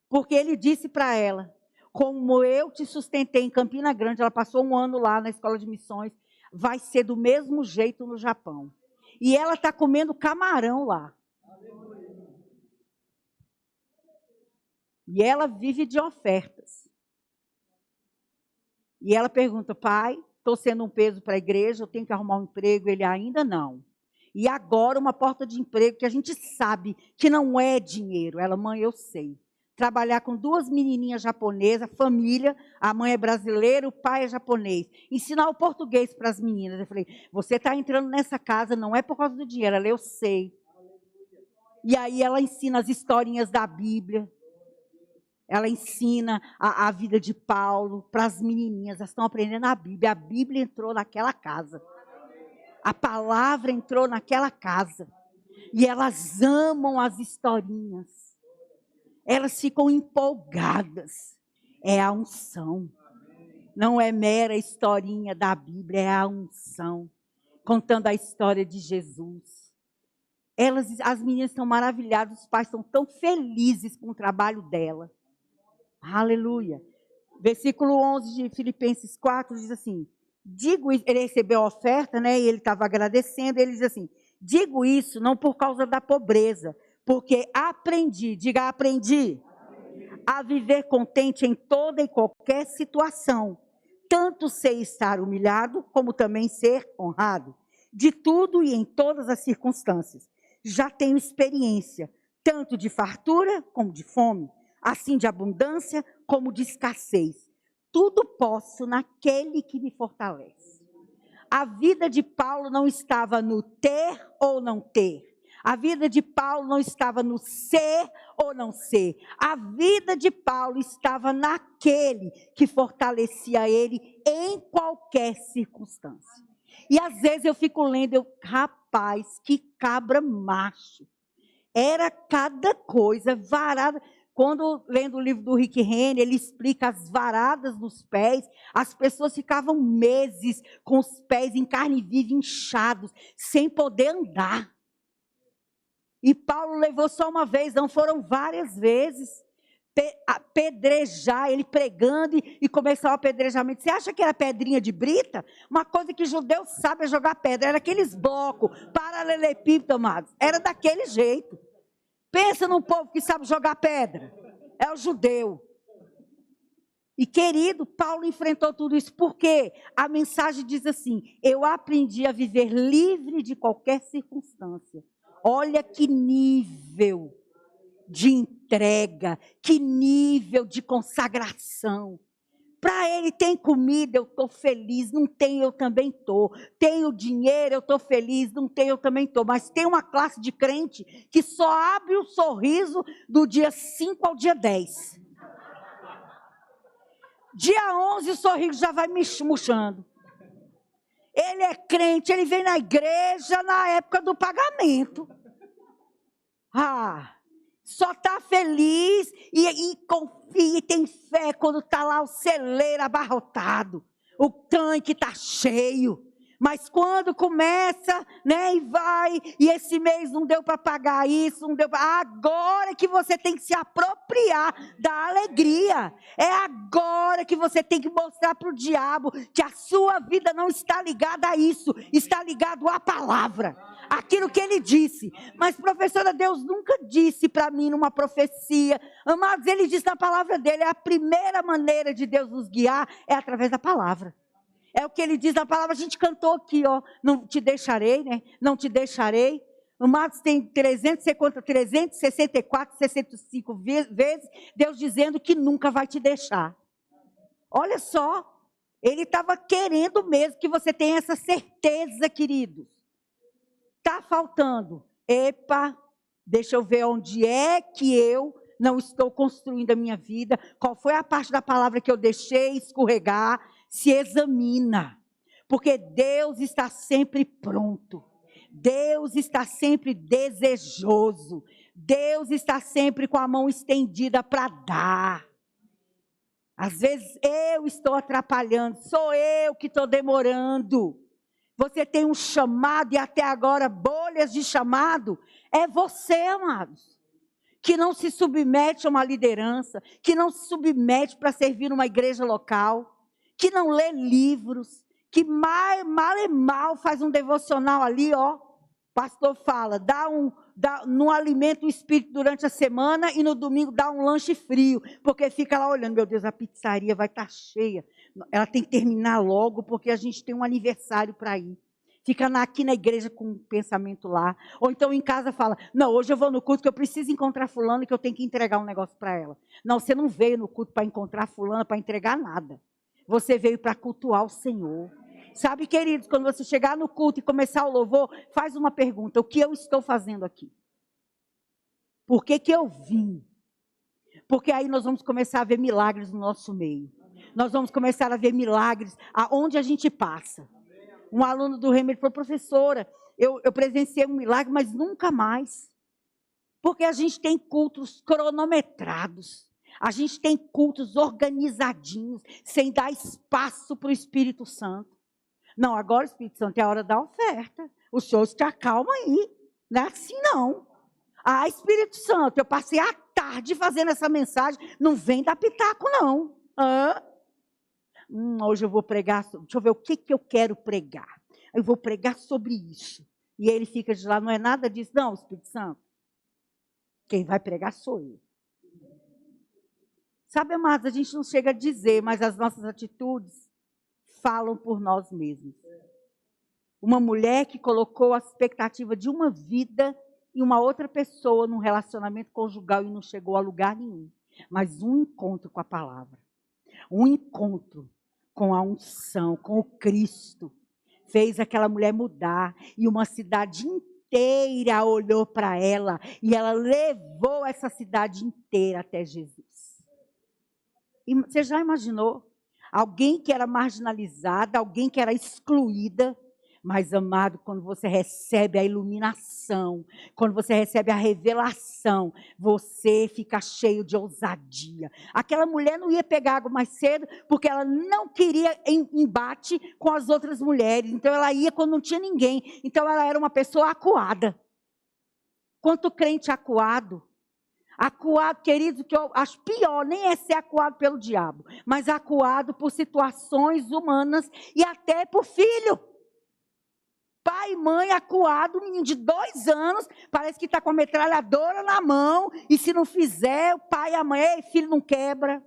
Porque ele disse para ela, como eu te sustentei em Campina Grande, ela passou 1 ano lá na escola de missões, vai ser do mesmo jeito no Japão. E ela está comendo camarão lá. E ela vive de ofertas. E ela pergunta, pai, estou sendo um peso para a igreja, eu tenho que arrumar um emprego, ele ainda não. E agora uma porta de emprego que a gente sabe que não é dinheiro. Ela, mãe, eu sei. Trabalhar com 2 menininhas japonesas, família, a mãe é brasileira, o pai é japonês. Ensinar o português para as meninas. Eu falei, você está entrando nessa casa, não é por causa do dinheiro. Ela, eu sei. E aí ela ensina as historinhas da Bíblia. Ela ensina a vida de Paulo para as menininhas. Elas estão aprendendo a Bíblia. A Bíblia entrou naquela casa. A palavra entrou naquela casa. E elas amam as historinhas. Elas ficam empolgadas. É a unção. Não é mera historinha da Bíblia, é a unção. Contando a história de Jesus. As meninas estão maravilhadas, os pais estão tão felizes com o trabalho dela. Aleluia. Versículo 11 de Filipenses 4 diz assim, ele recebeu a oferta, né, e ele estava agradecendo, ele diz assim, digo isso não por causa da pobreza, porque aprendi, diga aprendi, a viver contente em toda e qualquer situação. Tanto sei estar humilhado, como também ser honrado. De tudo e em todas as circunstâncias. Já tenho experiência, tanto de fartura como de fome. Assim de abundância como de escassez. Tudo posso naquele que me fortalece. A vida de Paulo não estava no ter ou não ter. A vida de Paulo não estava no ser ou não ser. A vida de Paulo estava naquele que fortalecia ele em qualquer circunstância. E às vezes eu fico lendo, rapaz, que cabra macho. Era cada coisa varada. Quando lendo o livro do Rick Renner, ele explica as varadas nos pés. As pessoas ficavam meses com os pés em carne viva, inchados, sem poder andar. E Paulo levou só uma vez, não foram várias vezes, apedrejar, ele pregando e começou o apedrejamento. Você acha que era pedrinha de brita? Uma coisa que judeu sabe é jogar pedra, era aqueles blocos, paralelepípedo, amados, era daquele jeito. Pensa num povo que sabe jogar pedra, é o judeu. E querido, Paulo enfrentou tudo isso, porque a mensagem diz assim, eu aprendi a viver livre de qualquer circunstância. Olha que nível de entrega, que nível de consagração. Para ele tem comida, eu estou feliz, não tem, eu também estou. Tenho dinheiro, eu estou feliz, não tem, eu também estou. Mas tem uma classe de crente que só abre o sorriso do dia 5 ao dia 10. Dia 11 o sorriso já vai me murchando. Ele é crente, ele vem na igreja na época do pagamento. Só está feliz e confia e tem fé quando está lá o celeiro abarrotado. O tanque está cheio. Mas quando começa, né, e vai, e esse mês não deu para pagar isso, não deu para... Agora que você tem que se apropriar da alegria. É agora que você tem que mostrar para o diabo que a sua vida não está ligada a isso, está ligado à palavra, aquilo que ele disse. Mas, professora, Deus nunca disse para mim numa profecia. Amados, ele disse na palavra dele, a primeira maneira de Deus nos guiar é através da palavra. É o que ele diz na palavra, a gente cantou aqui, ó, não te deixarei, né? Não te deixarei. Amados, tem 364, 65 vezes, Deus dizendo que nunca vai te deixar. Olha só, ele estava querendo mesmo que você tenha essa certeza, queridos. Está faltando. Epa, deixa eu ver onde é que eu não estou construindo a minha vida. Qual foi a parte da palavra que eu deixei escorregar? Se examina, porque Deus está sempre pronto, Deus está sempre desejoso, Deus está sempre com a mão estendida para dar. Às vezes eu estou atrapalhando, sou eu que estou demorando. Você tem um chamado e até agora bolhas de chamado, é você, amados, que não se submete a uma liderança, que não se submete para servir numa igreja local, que não lê livros, que mal e mal faz um devocional ali, ó. O pastor fala, não alimenta o espírito durante a semana e no domingo dá um lanche frio, porque fica lá olhando, meu Deus, a pizzaria vai estar cheia. Ela tem que terminar logo, porque a gente tem um aniversário para ir. Fica aqui na igreja com um pensamento lá. Ou então em casa fala, não, hoje eu vou no culto que eu preciso encontrar fulano e que eu tenho que entregar um negócio para ela. Não, você não veio no culto para encontrar fulano, para entregar nada. Você veio para cultuar o Senhor. Sabe, queridos, quando você chegar no culto e começar o louvor, faz uma pergunta, o que eu estou fazendo aqui? Por que eu vim? Porque aí nós vamos começar a ver milagres no nosso meio. Nós vamos começar a ver milagres aonde a gente passa. Um aluno do Rema falou, professora, eu presenciei um milagre, mas nunca mais. Porque a gente tem cultos cronometrados. A gente tem cultos organizadinhos, sem dar espaço para o Espírito Santo. Não, agora o Espírito Santo é a hora da oferta. O senhor se acalma aí. Não é assim não. Espírito Santo, eu passei a tarde fazendo essa mensagem. Não vem dar pitaco não. Hoje eu vou pregar, deixa eu ver o que eu quero pregar. Eu vou pregar sobre isso. E ele fica de lá, não é nada disso. Não, Espírito Santo. Quem vai pregar sou eu. Sabe, amados, a gente não chega a dizer, mas as nossas atitudes falam por nós mesmos. Uma mulher que colocou a expectativa de uma vida e uma outra pessoa num relacionamento conjugal e não chegou a lugar nenhum. Mas um encontro com a palavra, um encontro com a unção, com o Cristo, fez aquela mulher mudar e uma cidade inteira olhou para ela e ela levou essa cidade inteira até Jesus. E você já imaginou? Alguém que era marginalizada, alguém que era excluída, mas amado, quando você recebe a iluminação, quando você recebe a revelação, você fica cheio de ousadia. Aquela mulher não ia pegar água mais cedo, porque ela não queria embate com as outras mulheres, então ela ia quando não tinha ninguém, então ela era uma pessoa acuada. Quanto crente acuado, querido, que eu acho pior, nem é ser acuado pelo diabo, mas acuado por situações humanas e até por filho. Pai e mãe acuado, um menino de 2 anos, parece que está com a metralhadora na mão, e se não fizer, o pai e a mãe, ei, filho, não quebra.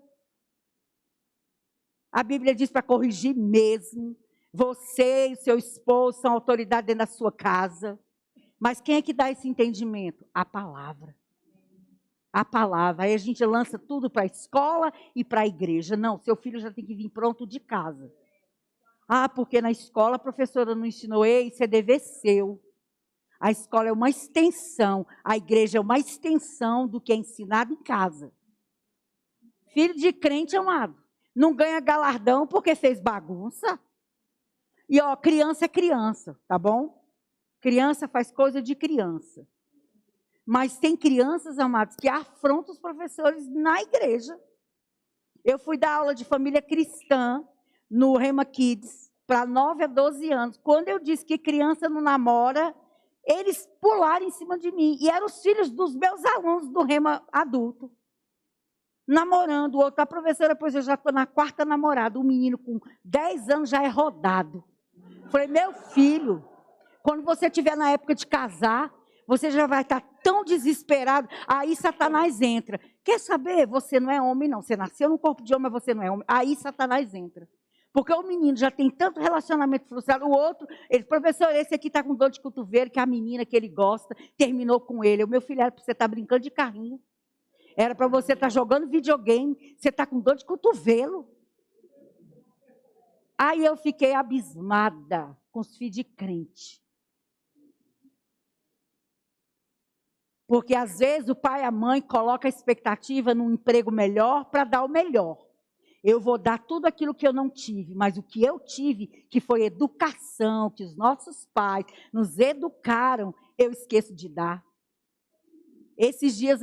A Bíblia diz para corrigir mesmo. Você e o seu esposo são autoridade dentro da sua casa. Mas quem é que dá esse entendimento? A palavra. A palavra. Aí a gente lança tudo para a escola e para a igreja. Não, seu filho já tem que vir pronto de casa. Porque na escola a professora não ensinou, isso é dever seu. A escola é uma extensão, a igreja é uma extensão do que é ensinado em casa. Filho de crente, amado, Não ganha galardão porque fez bagunça. E ó, criança é criança, tá bom? Criança faz coisa de criança. Mas tem crianças, amados, que afrontam os professores na igreja. Eu fui dar aula de família cristã no Rema Kids para 9 a 12 anos. Quando eu disse que criança não namora, eles pularam em cima de mim. E eram os filhos dos meus alunos do Rema adulto. Namorando. O outro, a professora, pois eu já estou na 4ª namorada. Um menino com 10 anos já é rodado. Falei, meu filho, quando você estiver na época de casar, você já vai estar tão desesperado. Aí Satanás entra. Quer saber? Você não é homem, não. Você nasceu no corpo de homem, mas você não é homem. Aí Satanás entra. Porque o menino já tem tanto relacionamento frustrado. O outro, ele, professor, esse aqui está com dor de cotovelo, que a menina que ele gosta terminou com ele. O meu filho, era para você estar brincando de carrinho. Era para você estar jogando videogame. Você está com dor de cotovelo. Aí eu fiquei abismada com os filhos de crente. Porque às vezes o pai e a mãe colocam a expectativa num emprego melhor para dar o melhor. Eu vou dar tudo aquilo que eu não tive, mas o que eu tive, que foi educação, que os nossos pais nos educaram, eu esqueço de dar. Esses dias,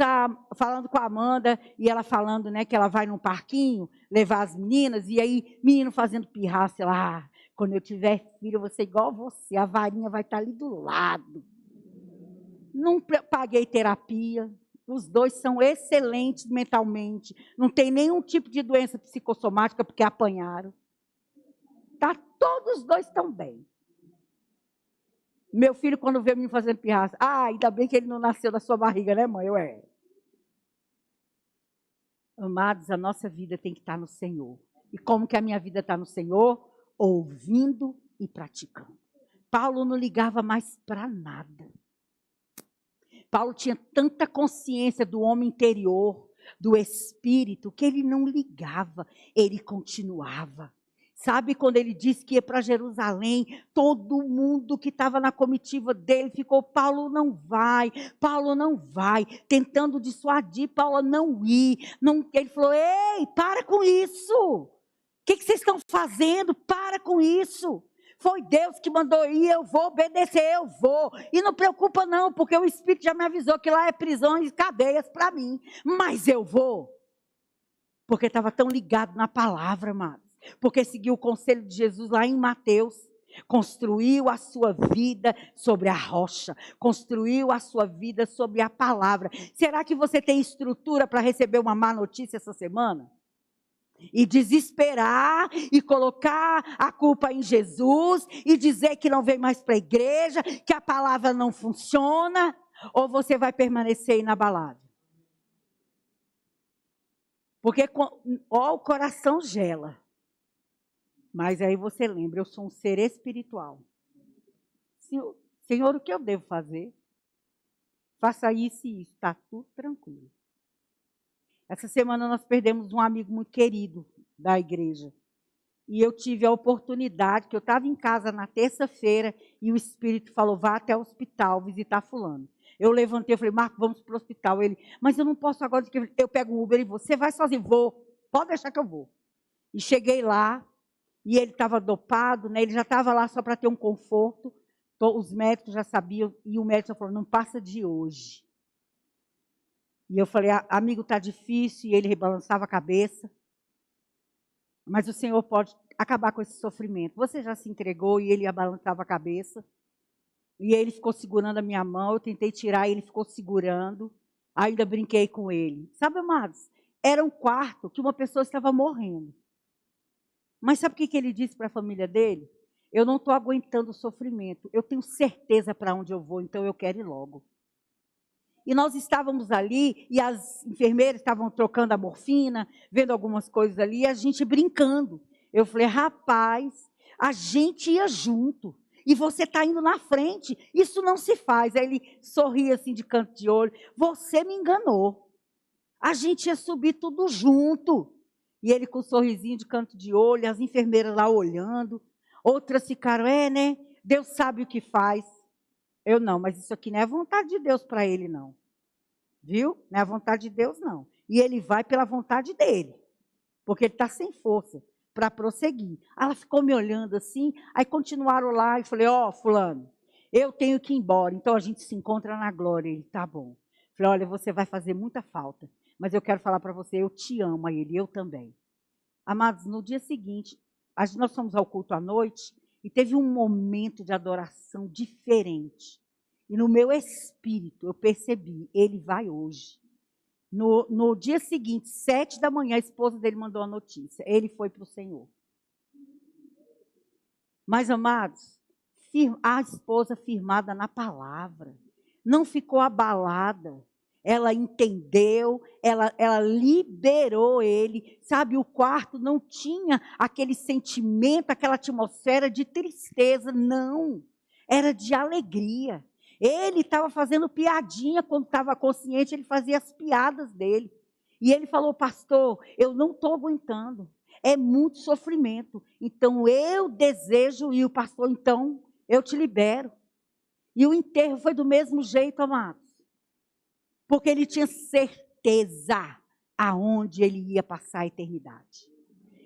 falando com a Amanda, e ela falando, né, que ela vai num parquinho, levar as meninas, e aí, menino fazendo pirraça, ela, quando eu tiver filho, eu vou ser igual você, a varinha vai estar ali do lado. Não paguei terapia, os dois são excelentes mentalmente, não tem nenhum tipo de doença psicossomática, porque apanharam. Tá, todos os dois estão bem. Meu filho, quando vê me fazendo pirraça, ainda bem que ele não nasceu da sua barriga, né, mãe? Amados, a nossa vida tem que estar no Senhor. E como que a minha vida está no Senhor? Ouvindo e praticando. Paulo não ligava mais para nada. Paulo tinha tanta consciência do homem interior, do espírito, que ele não ligava, ele continuava. Sabe, quando ele disse que ia para Jerusalém, todo mundo que estava na comitiva dele ficou, Paulo não vai, tentando dissuadir Paulo a não ir. Não, ele falou, ei, para com isso, o que vocês estão fazendo? Para com isso. Foi Deus que mandou ir, eu vou obedecer, eu vou. E não preocupa não, porque o Espírito já me avisou que lá é prisões e cadeias para mim. Mas eu vou. Porque estava tão ligado na palavra, amados. Porque seguiu o conselho de Jesus lá em Mateus. Construiu a sua vida sobre a rocha. Construiu a sua vida sobre a palavra. Será que você tem estrutura para receber uma má notícia essa semana? E desesperar, e colocar a culpa em Jesus, e dizer que não vem mais para a igreja, que a palavra não funciona, ou você vai permanecer inabalável? Porque o coração gela. Mas aí você lembra, eu sou um ser espiritual. Senhor, o que eu devo fazer? Faça isso e isso, está tudo tranquilo. Essa semana nós perdemos um amigo muito querido da igreja. E eu tive a oportunidade, que eu estava em casa na terça-feira, e o Espírito falou, vá até o hospital visitar fulano. Eu levantei, eu falei, Marco, vamos para o hospital. Ele, mas eu não posso agora, eu pego um Uber e você vai sozinho, vou, pode deixar que eu vou. E cheguei lá, e ele estava dopado, né? Ele já estava lá só para ter um conforto, os médicos já sabiam, e o médico falou, não passa de hoje. E eu falei, amigo, está difícil, e ele rebalançava a cabeça. Mas o Senhor pode acabar com esse sofrimento. Você já se entregou e ele balançava a cabeça. E ele ficou segurando a minha mão, eu tentei tirar, ele ficou segurando. Ainda brinquei com ele. Sabe, amados, era um quarto que uma pessoa estava morrendo. Mas sabe o que ele disse para a família dele? Eu não estou aguentando o sofrimento. Eu tenho certeza para onde eu vou, então eu quero ir logo. E nós estávamos ali, e as enfermeiras estavam trocando a morfina, vendo algumas coisas ali, e a gente brincando. Eu falei, rapaz, a gente ia junto, e você está indo na frente, isso não se faz. Aí ele sorria assim de canto de olho, você me enganou. A gente ia subir tudo junto. E ele com um sorrisinho de canto de olho, as enfermeiras lá olhando, outras ficaram, né? Deus sabe o que faz. Eu não, mas isso aqui não é vontade de Deus para ele, não. Viu? Não é a vontade de Deus, não. E ele vai pela vontade dele. porque ele está sem força para prosseguir. Ela ficou me olhando assim, aí continuaram lá e falei, fulano, eu tenho que ir embora, então a gente se encontra na glória. Ele, tá bom. Falei, olha, você vai fazer muita falta, mas eu quero falar para você, eu te amo. A ele, eu também. Amados, no dia seguinte, nós fomos ao culto à noite e teve um momento de adoração diferente. E no meu espírito eu percebi, ele vai hoje. No dia seguinte, 7 da manhã, a esposa dele mandou a notícia. Ele foi para o Senhor. Mas, amados, a esposa firmada na palavra, não ficou abalada. Ela entendeu, ela liberou ele. Sabe, o quarto não tinha aquele sentimento, aquela atmosfera de tristeza, não. Era de alegria. Ele estava fazendo piadinha quando estava consciente, ele fazia as piadas dele. E ele falou, pastor, eu não estou aguentando, é muito sofrimento, então eu desejo ir. O pastor, então, eu te libero. E o enterro foi do mesmo jeito, amados, porque ele tinha certeza aonde ele ia passar a eternidade.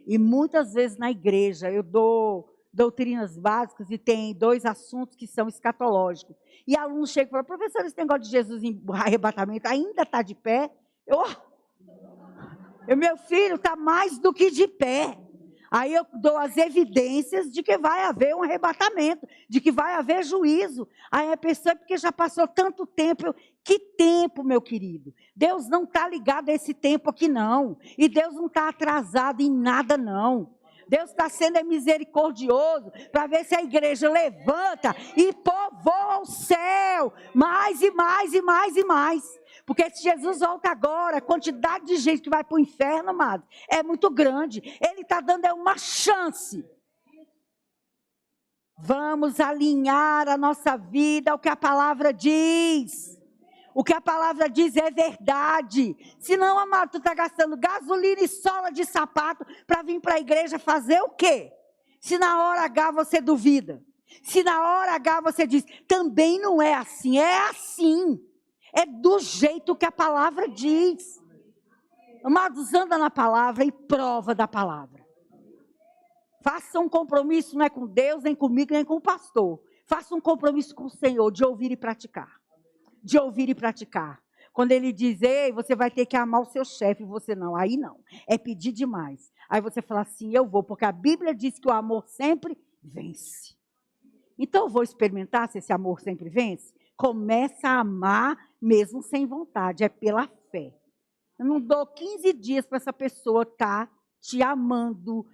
E muitas vezes na igreja eu dou doutrinas básicas e tem 2 assuntos que são escatológicos. E alunos chegam e falam, professor, esse negócio de Jesus em arrebatamento ainda está de pé? Meu filho, está mais do que de pé. Aí eu dou as evidências de que vai haver um arrebatamento, de que vai haver juízo. Aí a pessoa, porque já passou tanto tempo. Que tempo, meu querido? Deus não está ligado a esse tempo aqui, não. E Deus não está atrasado em nada, não. Deus está sendo misericordioso para ver se a igreja levanta e povoa o céu mais e mais e mais e mais. Porque se Jesus volta agora, a quantidade de gente que vai para o inferno, amado, é muito grande. Ele está dando uma chance. Vamos alinhar a nossa vida ao que a palavra diz. O que a palavra diz é verdade. Senão, amado, tu está gastando gasolina e sola de sapato para vir para a igreja fazer o quê? Se na hora H você duvida. Se na hora H você diz, também não é assim. É assim. É do jeito que a palavra diz. Amados, anda na palavra e prova da palavra. Faça um compromisso, não é com Deus, nem comigo, nem com o pastor. Faça um compromisso com o Senhor de ouvir e praticar. De ouvir e praticar. Quando ele diz, ei, você vai ter que amar o seu chefe, você não. Aí não. É pedir demais. Aí você fala assim, eu vou, porque a Bíblia diz que o amor sempre vence. Então eu vou experimentar se esse amor sempre vence. Começa a amar mesmo sem vontade, é pela fé. Eu não dou 15 dias para essa pessoa estar te amando,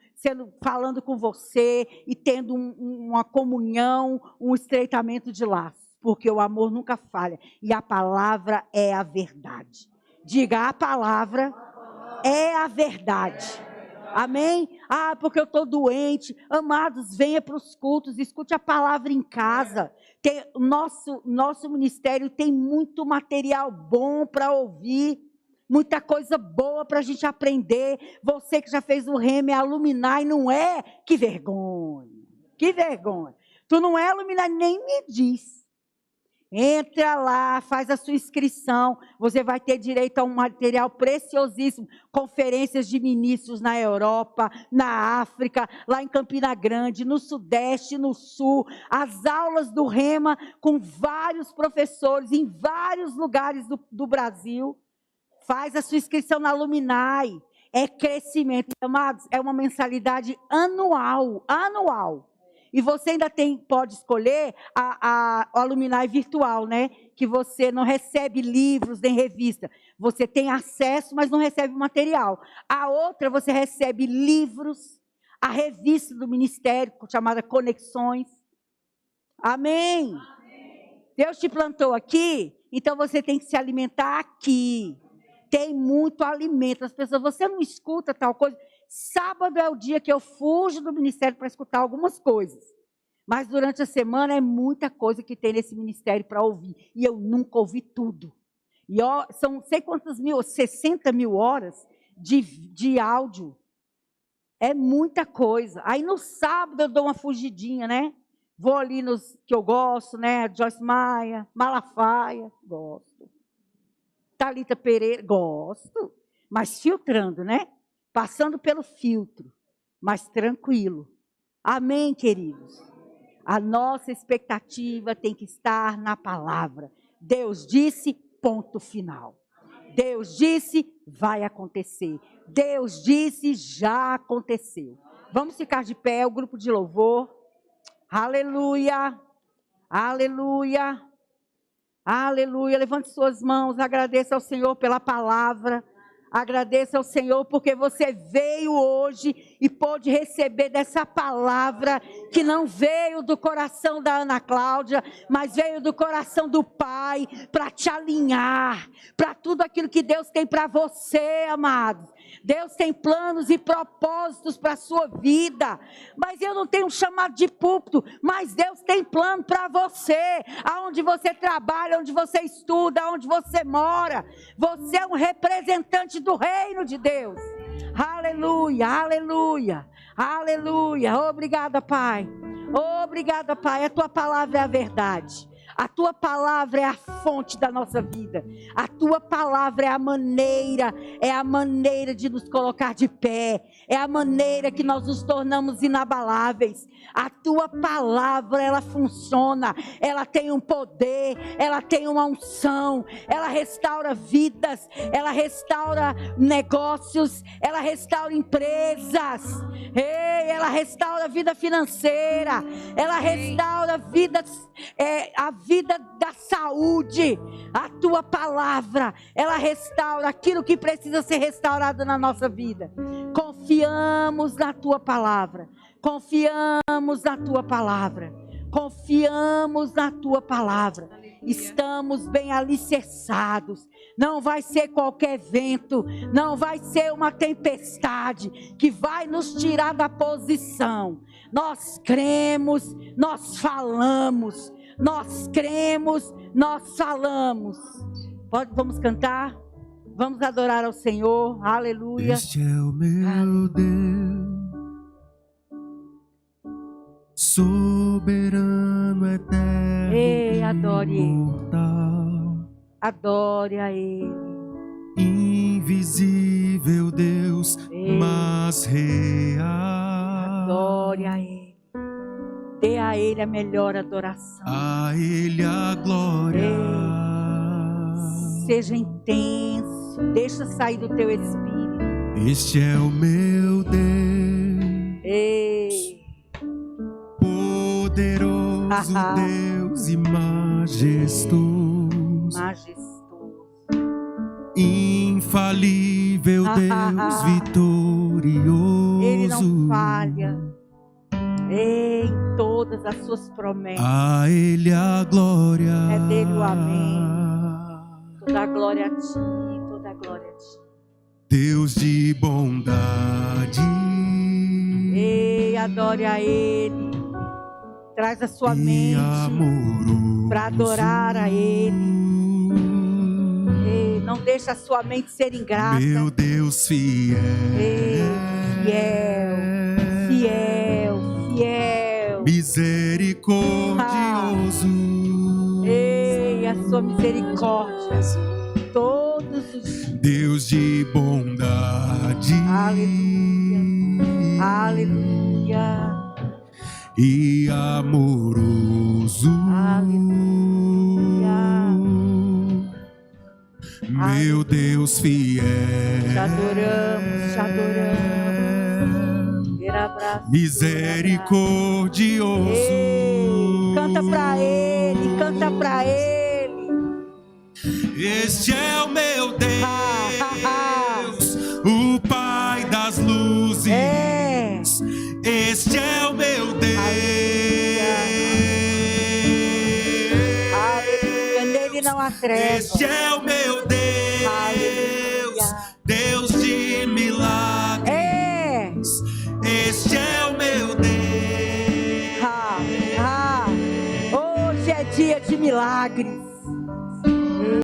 falando com você e tendo uma comunhão, um estreitamento de laços. Porque o amor nunca falha. E a palavra é a verdade. Diga, a palavra é a verdade. Amém? Porque eu estou doente. Amados, venha para os cultos, escute a palavra em casa. Nosso ministério tem muito material bom para ouvir. Muita coisa boa para a gente aprender. Você que já fez o Rema, Alumni, não é? Que vergonha. Que vergonha. Tu não é Alumni, nem me diz. Entra lá, faz a sua inscrição, você vai ter direito a um material preciosíssimo, conferências de ministros na Europa, na África, lá em Campina Grande, no Sudeste, no Sul, as aulas do Rema com vários professores em vários lugares do Brasil. Faz a sua inscrição na Alumni, é crescimento, amados, é uma mensalidade anual. E você ainda pode escolher o Alumni virtual, né? Que você não recebe livros nem revista. Você tem acesso, mas não recebe material. A outra, você recebe livros, a revista do ministério, chamada Conexões. Amém? Deus te plantou aqui, então você tem que se alimentar aqui. Tem muito alimento. As pessoas, você não escuta tal coisa. Sábado é o dia que eu fujo do ministério para escutar algumas coisas. Mas durante a semana é muita coisa que tem nesse ministério para ouvir. E eu nunca ouvi tudo. E são não sei quantas 60 mil horas de áudio. É muita coisa. Aí no sábado eu dou uma fugidinha, né? Vou ali nos que eu gosto, né? Joyce Maia, Malafaia, gosto. Thalita Pereira, gosto. Mas filtrando, né? passando pelo filtro, mas tranquilo. Amém, queridos? A nossa expectativa tem que estar na palavra. Deus disse, ponto final. Deus disse, vai acontecer. Deus disse, já aconteceu. Vamos ficar de pé, o grupo de louvor. Aleluia, aleluia, aleluia. Levante suas mãos, agradeça ao Senhor pela palavra. Agradeça ao Senhor porque você veio hoje e pôde receber dessa palavra que não veio do coração da Ana Cláudia, mas veio do coração do Pai para te alinhar para tudo aquilo que Deus tem para você, amados. Deus tem planos e propósitos para a sua vida, mas eu não tenho um chamado de púlpito, mas Deus tem plano para você, aonde você trabalha, onde você estuda, onde você mora. Você é um representante do reino de Deus. Aleluia, aleluia, aleluia. Obrigada, Pai. Obrigada, Pai. A tua palavra é a verdade. A tua palavra é a fonte da nossa vida. A tua palavra é a maneira de nos colocar de pé. É a maneira que nós nos tornamos inabaláveis. A tua palavra, ela funciona. Ela tem um poder, ela tem uma unção. Ela restaura vidas, ela restaura negócios, ela restaura empresas. Ela restaura a vida financeira. Ela restaura vidas, a vida da saúde. A tua palavra, ela restaura aquilo que precisa ser restaurado na nossa vida. Confiamos na tua palavra. Confiamos na tua palavra. Confiamos na tua palavra. Estamos bem alicerçados. Não vai ser qualquer vento, não vai ser uma tempestade que vai nos tirar da posição. Nós cremos, nós falamos. Nós cremos, nós falamos. Vamos cantar? Vamos adorar ao Senhor. Aleluia. Este é o meu Deus, soberano, eterno, Ei, adore imortal. Ele. Adore a Ele. Invisível Deus, Ei. mas real. Adore a Ele. Dê a Ele a melhor adoração. A Ele a glória. Ei. Seja intenso. Deixa sair do teu espírito. Este é o meu Deus. Ei. Poderoso Deus e majestoso. Majestoso. Infalível Deus vitorioso. Ele não falha. Em todas as suas promessas. A Ele a glória. É dele o amém. Toda a glória a ti, toda a glória a ti. Deus de bondade. Ei, adore a Ele. Traz a sua mente para adorar a Ele. Ei, não deixa a sua mente ser ingrata. Meu Deus fiel. Ei, fiel, fiel, fiel. Misericordioso. Ei, a sua misericórdia. Todos os dias. Deus de bondade. Aleluia. Aleluia. E amoroso. Aleluia. Meu Deus fiel. Te adoramos, te adoramos. Misericordioso. Ei, canta pra Ele, canta pra Ele. Este é o meu Deus, o Pai das luzes. Este é o meu Deus. Aleluia, nele não há treva. Este é o meu Deus. Aleluia. Deus de milagres. Este é o meu Deus. Hoje é dia de milagres.